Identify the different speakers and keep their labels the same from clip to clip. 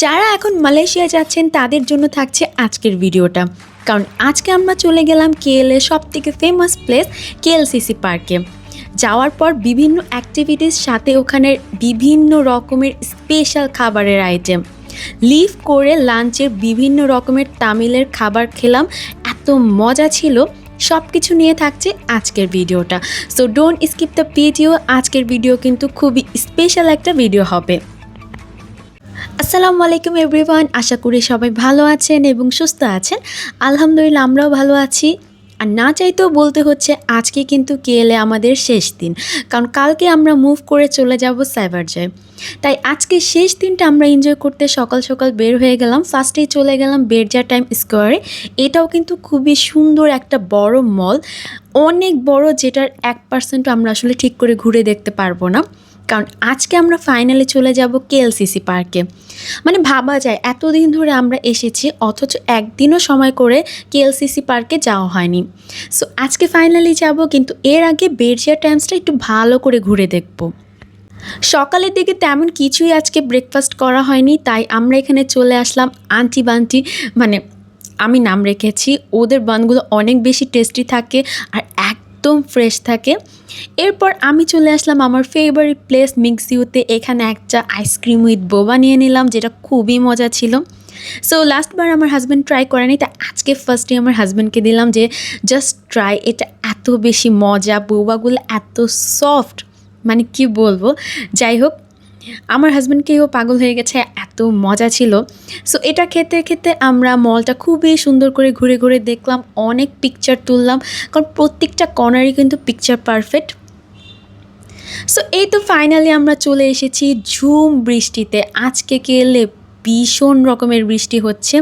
Speaker 1: যারা এখন মালয়েশিয়া যাচ্ছেন তাদের জন্য থাকছে আজকের ভিডিওটা। কারণ আজকে আমরা চলে গেলাম কেএল এর সবথেকে ফেমাস প্লেস কেএলসিসি পার্কে। যাওয়ার পর বিভিন্ন অ্যাক্টিভিটিস সাথে ওখানের বিভিন্ন রকমের স্পেশাল খাবারের আইটেম লিভ করে লাঞ্চের বিভিন্ন রকমের তামিলের খাবার খেলাম, এত মজা ছিল। সব কিছু নিয়ে থাকছে আজকের ভিডিওটা। So don't skip the video. আজকের ভিডিও কিন্তু খুবই স্পেশাল একটা ভিডিও হবে। আসসালামু আলাইকুম এভরিওয়ান, আশা করি সবাই ভালো আছেন এবং সুস্থ আছেন। আলহামদুলিল্লাহ আমরাও ভালো আছি। আর না চাইতেও বলতে হচ্ছে আজকে কিন্তু কেএলএ আমাদের শেষ দিন, কারণ কালকে আমরা মুভ করে চলে যাব সাইবারজয়। তাই আজকে শেষ দিনটা আমরা এনজয় করতে সকাল সকাল বের হয়ে গেলাম। ফার্স্টেই চলে গেলাম বেরজা টাইম স্কোয়ারে। এটাও কিন্তু খুবই সুন্দর একটা বড় মল, অনেক বড়, যেটার 1% আমরা আসলে ঠিক করে ঘুরে দেখতে পারবো না। কারণ আজকে আমরা ফাইনালি চলে যাব কেএলসিসি পার্কে। মানে ভাবা যায় এতদিন ধরে আমরা এসেছি অথচ একদিনও সময় করে কেএলসিসি পার্কে যাওয়া হয়নি। সো আজকে ফাইনালি যাব, কিন্তু এর আগে বেরজিয়া টাইমসটা একটু ভালো করে ঘুরে দেখব। সকালের দিকে তেমন কিছুই আজকে ব্রেকফাস্ট করা হয়নি, তাই আমরা এখানে চলে আসলাম আন্টি বান্টি, মানে আমি নাম রেখেছি। ওদের বানগুলো অনেক বেশি টেস্টি থাকে আর একদম ফ্রেশ থাকে। এরপর আমি চলে আসলাম আমার ফেভারিট প্লেস মিক্সিউতে। এখানে একটা আইসক্রিম উইথ বোবা নিয়ে নিলাম, যেটা খুবই মজা ছিল। সো লাস্টবার আমার হাজব্যান্ড ট্রাই করেনি, তাই আজকে ফার্স্টে আমার হাজব্যান্ডকে দিলাম যে জাস্ট ট্রাই, এটা এত বেশি মজা, বোবাগুলো এত সফট, মানে কি বলবো। যাই হোক, আমার হাজব্যান্ডকেও পাগল হয়ে গেছে, এত মজা ছিল। সো এটা খেতে খেতে আমরা মলটা খুবই সুন্দর করে ঘুরে ঘুরে দেখলাম, অনেক পিকচার তুললাম, কারণ প্রত্যেকটা কর্নারই কিন্তু পিকচার পারফেক্ট। সো এই তো ফাইনালি আমরা চলে এসেছি ঝুম বৃষ্টিতে। আজকে কেএলএ ভীষণ রকমের বৃষ্টি হচ্ছে,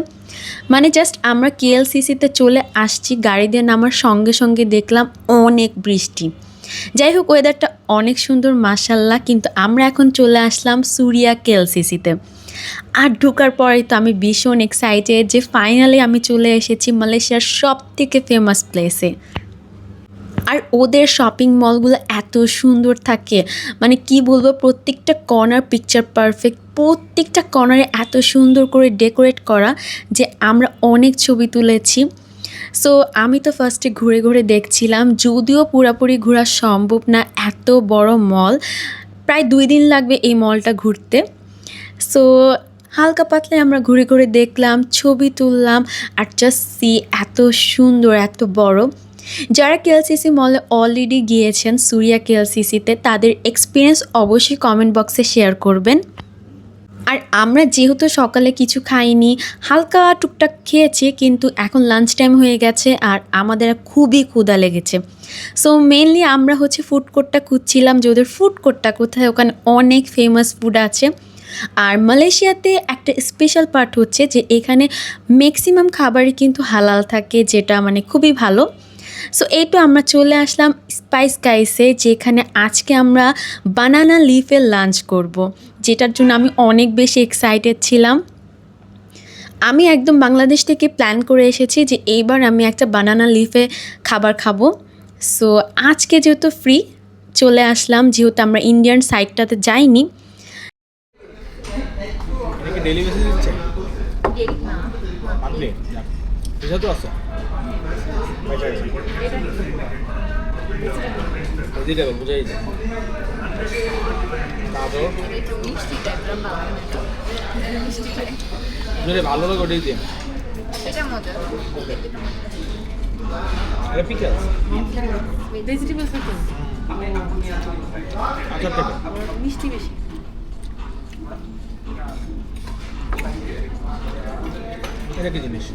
Speaker 1: মানে জাস্ট আমরা কেএলসিসিতে চলে আসছি, গাড়ি দিয়ে নামার সঙ্গে সঙ্গে দেখলাম অনেক বৃষ্টি। যাই হোক, ওয়েদারটা অনেক সুন্দর মাশাল্লাহ। কিন্তু আমরা এখন চলে আসলাম সুরিয়া কেএলসিসিতে। আর ঢোকার পরেই তো আমি ভীষণ এক্সাইটেড যে ফাইনালি আমি চলে এসেছি মালয়েশিয়ার সবথেকে ফেমাস প্লেসে। আর ওদের শপিং মলগুলো এত সুন্দর থাকে, মানে কি বলবো, প্রত্যেকটা কর্নার পিকচার পারফেক্ট, প্রত্যেকটা কর্নারে এত সুন্দর করে ডেকোরেট করা যে আমরা অনেক ছবি তুলেছি। সো আমি তো ফার্স্টে ঘুরে ঘুরে দেখছিলাম, যদিও পুরোপুরি ঘোরা সম্ভব না, এত বড় মল, প্রায় 2 দিন লাগবে এই মলটা ঘুরতে। সো হালকা পাতলে আমরা ঘুরে ঘুরে দেখলাম, ছবি তুললাম, আর জাস্ট সি এত সুন্দর, এত বড়। যারা কেএলসিসি মলে অলরেডি গিয়েছেন সুরিয়া কেএলসিসিতে, তাদের এক্সপিরিয়েন্স অবশ্যই কমেন্ট বক্সে শেয়ার করবেন। আর আমরা যেহেতু সকালে কিছু খাইনি, হালকা টুকটাক খেয়েছি, কিন্তু এখন লাঞ্চ টাইম হয়ে গেছে আর আমাদের খুবই ক্ষুধা লেগেছে। সো মেনলি আমরা ফুড কোর্টটা খুঁজছিলাম যে ওদের ফুড কোর্টটা কোথায়, ওখানে অনেক ফেমাস ফুড আছে। আর মালয়েশিয়াতে একটা স্পেশাল পার্ট হচ্ছে যে এখানে ম্যাক্সিমাম খাবারই কিন্তু হালাল থাকে, যেটা মানে খুবই ভালো। সো এই তো আমরা চলে আসলাম স্পাইস গাইসে, যেখানে আজকে আমরা বানানা লিফের লাঞ্চ করব, যেটার জন্য আমি অনেক বেশি এক্সাইটেড ছিলাম। আমি একদম বাংলাদেশ থেকে প্ল্যান করে এসেছি যে এইবার আমি একটা বানানা লিফে খাবার খাবো। সো আজকে যেহেতু ফ্রি চলে আসলাম, যেহেতু আমরা ইন্ডিয়ান সাইডটাতে যাইনি।
Speaker 2: ভালো লাগে ওটাই দিয়ে এটা মজা। এটা পিকলস ভেজিটেবলস আছে, আচ্ছা ঠিক মিষ্টি বেশি। এটা কি জিনিস?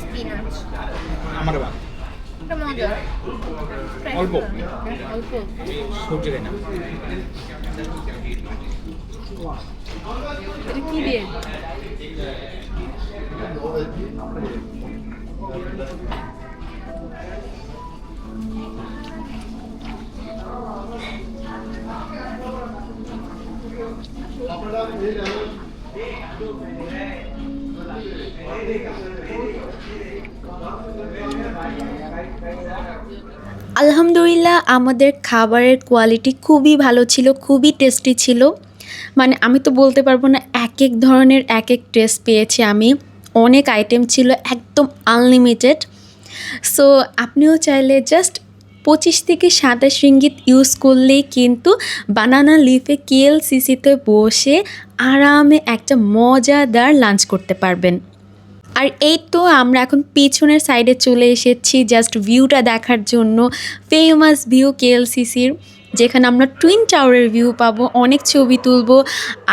Speaker 2: স্পিনাচ। আমার বাবা এটা মজা, অল্প অল্প সবজি খাই না। এটা কি দিয়ে?
Speaker 1: আলহামদুলিল্লাহ আমাদের খাবারের কোয়ালিটি খুবই ভালো ছিল, খুবই টেস্টি ছিল। মানে আমি তো বলতে পারবো না, এক এক ধরনের এক এক টেস্ট পেয়েছি আমি। অনেক আইটেম ছিল, একদম আনলিমিটেড। সো আপনিও চাইলে জাস্ট 25 থেকে 27 রিঙ্গিত ইউজ করলেই কিন্তু বানানা লিফে কেএলসিসিতে বসে আরামে একটা মজাদার লাঞ্চ করতে পারবেন। আর এই তো আমরা এখন পিছনের সাইডে চলে এসেছি জাস্ট ভিউটা দেখার জন্য। ফেমাস ভিউ কেএলসিসির, যেখানে আমরা টুইন টাওয়ারের ভিউ পাবো, অনেক ছবি তুলবো।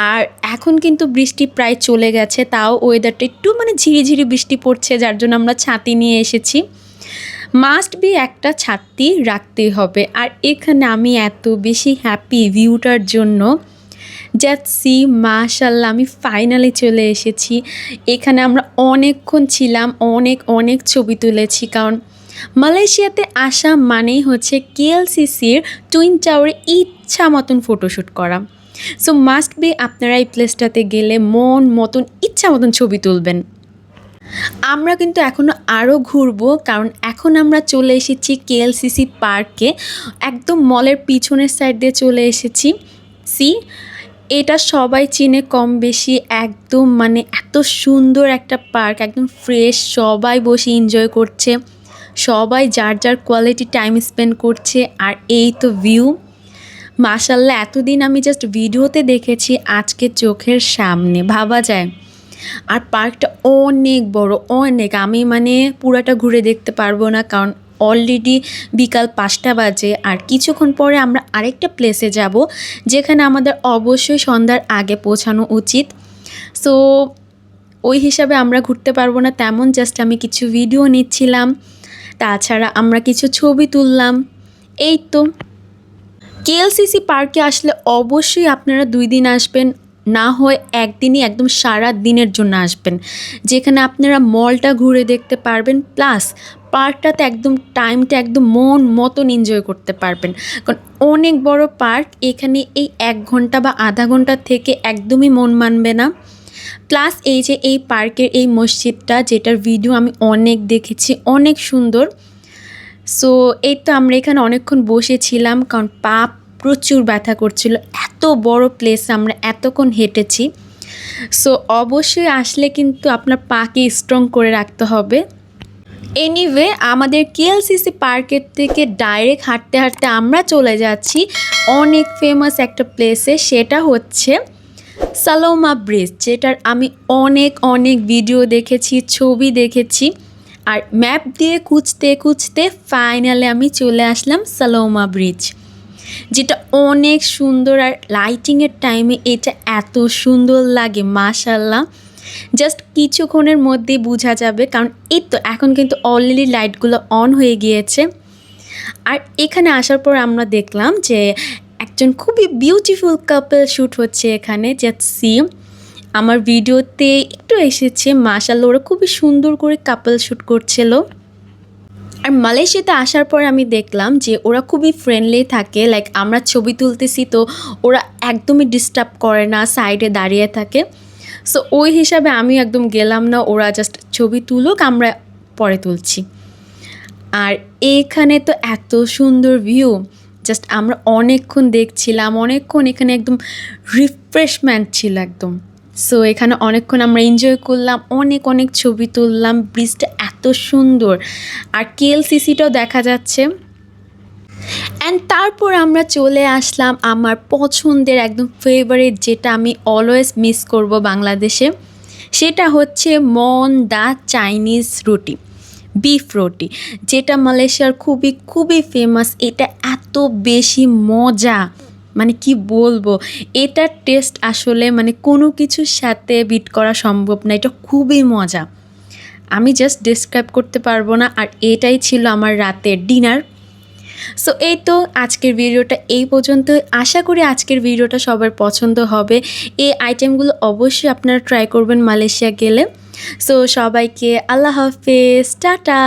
Speaker 1: আর এখন কিন্তু বৃষ্টি প্রায় চলে গেছে, তাও ওয়েদারটা একটু মানে ঝিরিঝিরি বৃষ্টি পড়ছে, যার জন্য আমরা ছাতি নিয়ে এসেছি। মাস্ট বি একটা ছাতি রাখতেই হবে। আর এখানে আমি এত বেশি হ্যাপি ভিউটার জন্য। জাস্ট সি, মাশাল্লাহ, আমি ফাইনালি চলে এসেছি। এখানে আমরা অনেকক্ষণ ছিলাম, অনেক ছবি তুলেছি, কারণ মালয়েশিয়াতে আসা মানেই হচ্ছে কেএলসিসির টুইন টাওয়ারে ইচ্ছা মতন ফটোশ্যুট করা। সো মাস্ট বি আপনারা এই প্লেসটাতে গেলে মন মতন ইচ্ছা মতন ছবি তুলবেন। আমরা কিন্তু এখনও আরও ঘুরবো, কারণ এখন আমরা চলে এসেছি কেএলসিসি পার্কে। একদম মলের পিছনের সাইড দিয়ে চলে এসেছি। সি, এটা সবাই চিনে কম বেশি, একদম মানে এত সুন্দর একটা পার্ক, একদম ফ্রেশ, সবাই বসে এনজয় করছে, সবাই যার যার কোয়ালিটি টাইম স্পেন্ড করছে। আর এই তো ভিউ, মাশাল্লাহ, এতদিন আমি জাস্ট ভিডিওতে দেখেছি, আজকে চোখের সামনে, ভাবা যায়। আর পার্কটা অনেক বড়, অনেক, আমি মানে পুরাটা ঘুরে দেখতে পারবো না, কারণ অলরেডি বিকাল 5টা বাজে। আর কিছুক্ষণ পরে আমরা আরেকটা প্লেসে যাব, যেখানে আমাদের অবশ্যই সন্ধ্যার আগে পৌঁছানো উচিত। সো ওই হিসাবে আমরা ঘুরতে পারবো না তেমন, জাস্ট আমি কিছু ভিডিও নিচ্ছিলাম, তাছাড়া আমরা কিছু ছবি তুললাম। এই তো কেএলসিসি পার্কে আসলে অবশ্যই আপনারা 2 দিন আসবেন, না হয় একদিনই একদম সারা দিনের জন্য আসবেন, যেখানে আপনারা মলটা ঘুরে দেখতে পারবেন, প্লাস পার্কটাতে একদম টাইমটা একদম মন মতন এনজয় করতে পারবেন। কারণ অনেক বড় পার্ক, এখানে এই 1 ঘন্টা বা আধা ঘন্টা থেকে একদমই মন মানবে না। প্লাস এই যে এই পার্কের এই মসজিদটা, যেটার ভিডিও আমি অনেক দেখেছি, অনেক সুন্দর। সো এই তো আমরা এখানে অনেকক্ষণ বসেছিলাম, কারণ পা প্রচুর ব্যথা করছিল, এত বড় প্লেস, আমরা এতক্ষণ হেঁটেছি। সো অবশ্যই আসলে কিন্তু আপনার পাকে স্ট্রং করে রাখতে হবে। এনিওয়ে, আমাদের কেএলসিসি পার্কের থেকে ডাইরেক্ট হাঁটতে হাঁটতে আমরা চলে যাচ্ছি অনেক ফেমাস একটা প্লেসে, সেটা হচ্ছে সালোমা ব্রিজ, যেটার আমি অনেক ভিডিও দেখেছি, ছবি দেখেছি। আর ম্যাপ দিয়ে খুঁজতে ফাইনালি আমি চলে আসলাম সালোমা ব্রিজ, যেটা অনেক সুন্দর। আর লাইটিংয়ের টাইমে এটা এত সুন্দর লাগে, মাশাল্লাহ, জাস্ট কিছুক্ষণের মধ্যেই বোঝা যাবে, কারণ এই তো এখন কিন্তু অলরেডি লাইটগুলো অন হয়ে গিয়েছে। আর এখানে আসার পর আমরা দেখলাম যে একজন খুবই বিউটিফুল কাপল শ্যুট হচ্ছে এখানে, জাস্ট সি, আমার ভিডিওতে একটু এসেছে, মাশাআল্লাহ, ওরা খুবই সুন্দর করে কাপল শ্যুট করছিল। আর মালয়েশিয়াতে আসার পর আমি দেখলাম যে ওরা খুবই ফ্রেন্ডলি থাকে, লাইক আমরা ছবি তুলতেছি তো ওরা একদমই ডিস্টার্ব করে না, সাইডে দাঁড়িয়ে থাকে। সো ওই হিসাবে আমি একদম গেলাম না, ওরা জাস্ট ছবি তুলুক, আমরা পরে তুলছি। আর এখানে তো এত সুন্দর ভিউ, জাস্ট আমরা অনেকক্ষণ দেখছিলাম, অনেকক্ষণ এখানে একদম রিফ্রেশমেন্ট ছিল একদম। সো এখানে অনেকক্ষণ আমরা এনজয় করলাম, অনেক ছবি তুললাম, ব্রিজটা এত সুন্দর, আর কেএলসিসিটাও দেখা যাচ্ছে। অ্যান্ড তারপর আমরা চলে আসলাম আমার পছন্দের একদম ফেভারিট, যেটা আমি অলওয়েজ মিস করব বাংলাদেশে, সেটা হচ্ছে মন দা চাইনিজ রুটি, বিফ রুটি, যেটা মালয়েশিয়ার খুবই ফেমাস। এটা এত বেশি মজা, মানে কি বলবো, এটার টেস্ট আসলে মানে কোনো কিছুর সাথে বিট করা সম্ভব না, এটা খুবই মজা, আমি জাস্ট ডিসক্রাইব করতে পারবো না। আর এটাই ছিল আমার রাতের ডিনার। সো এই তো আজকের ভিডিওটা এই পর্যন্ত, আশা করি আজকের ভিডিওটা সবার পছন্দ হবে। এই আইটেমগুলো অবশ্যই আপনারা ট্রাই করবেন মালয়েশিয়া গেলে। সো সবাইকে আল্লাহ হাফেজ, টাটা।